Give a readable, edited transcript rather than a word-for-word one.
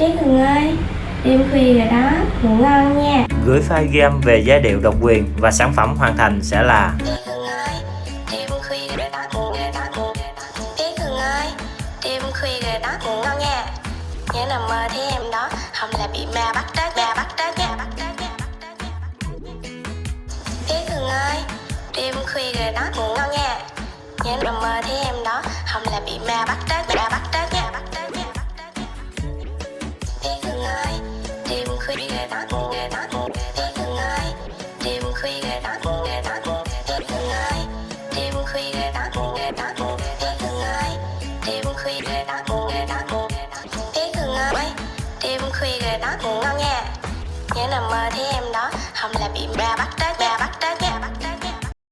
Biết Hường ơi, đêm khuya rồi đó, ngủ ngon nha. Gửi file game về giai điệu độc quyền và sản phẩm hoàn thành sẽ là Biết Hường ơi, đêm khuya rồi đó, Biết Hường ơi, đêm khuya rồi đó, ngủ ngon nha. Nhớ nằm mơ thấy em đó, không là bị ma bắt đó nha, bắt đó nha. Biết Hường ơi, đêm khuya rồi đó, ngủ ngon nha. Nhớ nằm mơ thấy em đó, không là bị ma bắt đó nha, bắt đó nha. Biết Hường ơi, đêm khuya rồi đó, Biết Hường ơi, đêm khuya rồi đó, Biết Hường ơi, đêm khuya rồi đó, Biết Hường ơi, đêm khuya rồi đó, Biết Hường ơi, đêm khuya rồi đó, ngủ ngon nha. Nhớ nằm mơ thấy em đó, không là bị ma bắt đó.